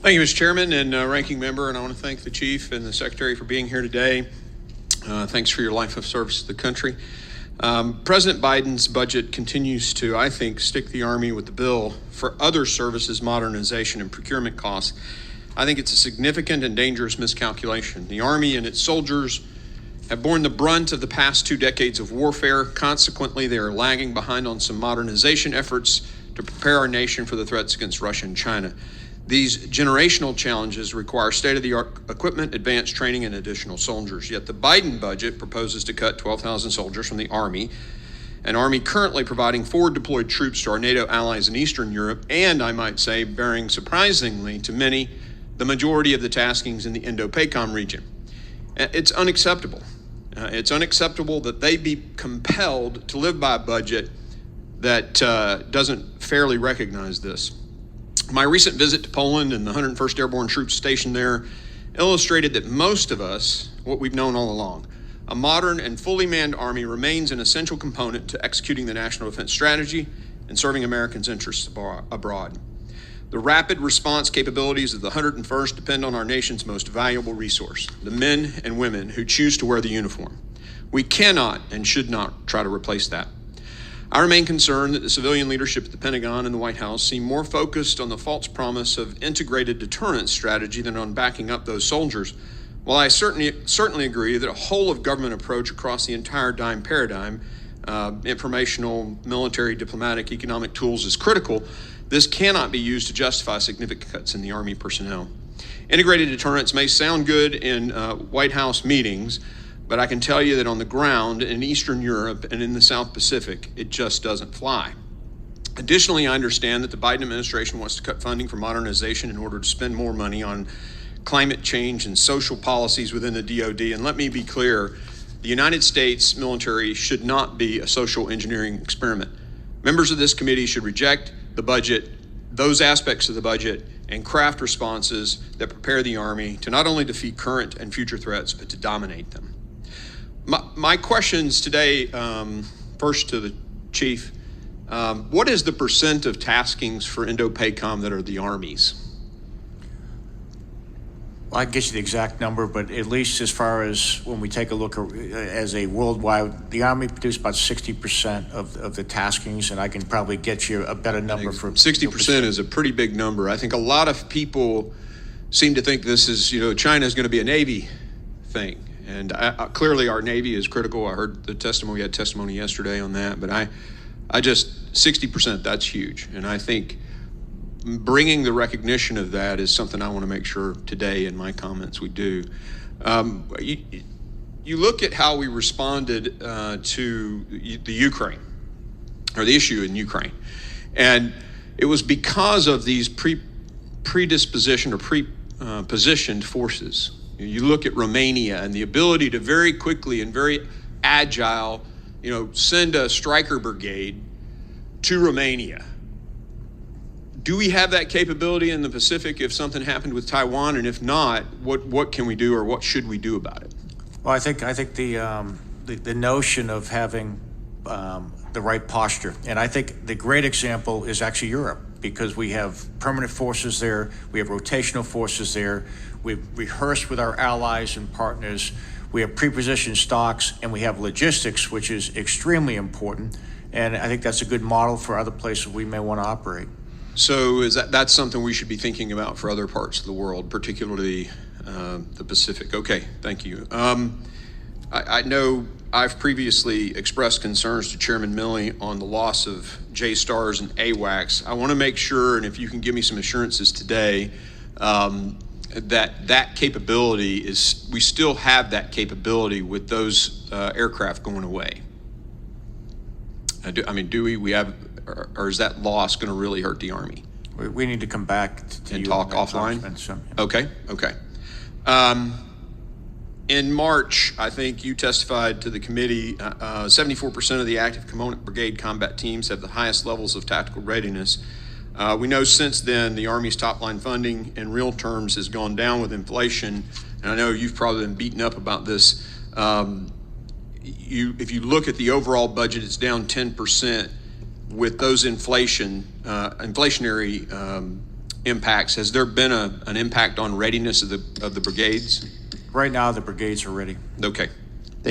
Thank you, Mr. Chairman and Ranking Member, and I want to thank the Chief and the Secretary for being here today. Thanks for your life of service to the country. President Biden's budget continues to, I think, stick the Army with the bill for other services modernization and procurement costs. I think it's a significant and dangerous miscalculation. The Army and its soldiers have borne the brunt of the past 2 decades of warfare. Consequently, they are lagging behind on some modernization efforts to prepare our nation for the threats against Russia and China. These generational challenges require state-of-the-art equipment, advanced training, and additional soldiers. Yet the Biden budget proposes to cut 12,000 soldiers from the Army, an Army currently providing forward deployed troops to our NATO allies in Eastern Europe, and I might say, bearing surprisingly to many, the majority of the taskings in the Indo-PACOM region. It's unacceptable. It's unacceptable that they be compelled to live by a budget that doesn't fairly recognize this. My recent visit to Poland and the 101st Airborne Troops stationed there illustrated that most of us, what we've known all along, a modern and fully manned Army remains an essential component to executing the National Defense Strategy and serving Americans' interests abroad. The rapid response capabilities of the 101st depend on our nation's most valuable resource, the men and women who choose to wear the uniform. We cannot and should not try to replace that. I remain concerned that the civilian leadership at the Pentagon and the White House seem more focused on the false promise of integrated deterrence strategy than on backing up those soldiers. While I certainly agree that a whole of government approach across the entire DIME paradigm, informational, military, diplomatic, economic tools is critical, this cannot be used to justify significant cuts in the Army personnel. Integrated deterrence may sound good in White House meetings, but I can tell you that on the ground in Eastern Europe and in the South Pacific, it just doesn't fly. Additionally, I understand that the Biden administration wants to cut funding for modernization in order to spend more money on climate change and social policies within the DoD. And let me be clear, the United States military should not be a social engineering experiment. Members of this committee should reject the budget, those aspects of the budget, and craft responses that prepare the Army to not only defeat current and future threats, but to dominate them. My questions today, first to the Chief, what is the percent of taskings for Indo-PACOM that are the Army's? Well, I can get you the exact number, but at least as far as when we take a look as a worldwide, the Army produced about 60% of the taskings, and I can probably get you a better number for 60% is a pretty big number. I think a lot of people seem to think this is, China is going to be a Navy thing. And clearly our Navy is critical. I heard the testimony, we had testimony yesterday on that, but I just, 60%, that's huge. And I think bringing the recognition of that is something I want to make sure today in my comments we do. You look at how we responded to the Ukraine, or the issue in Ukraine. And it was because of these predispositioned or positioned forces. You look at Romania and the ability to very quickly and very agile, send a Stryker brigade to Romania. Do we have that capability in the Pacific if something happened with Taiwan? And if not, what can we do, or what should we do about it? Well, I think the notion of having the right posture, and I think the great example is actually Europe, because we have permanent forces there, we have rotational forces there, we've rehearsed with our allies and partners, we have pre-positioned stocks, and we have logistics, which is extremely important. And I think that's a good model for other places we may want to operate. So that's something we should be thinking about for other parts of the world, particularly the Pacific. Okay, thank you. I know I've previously expressed concerns to Chairman Milley on the loss of JSTARS and AWACS. I want to make sure, and if you can give me some assurances today, that capability is, we still have that capability with those aircraft going away. Do we have, or is that loss going to really hurt the Army? We need to come back to and you talk offline. So, Okay. In March, I think you testified to the committee, 74% of the active component brigade combat teams have the highest levels of tactical readiness. We know since then the Army's top-line funding in real terms has gone down with inflation, and I know you've probably been beaten up about this. If you look at the overall budget, it's down 10%. With those inflationary impacts, has there been an impact on readiness of the brigades? Right now, the brigades are ready. Okay.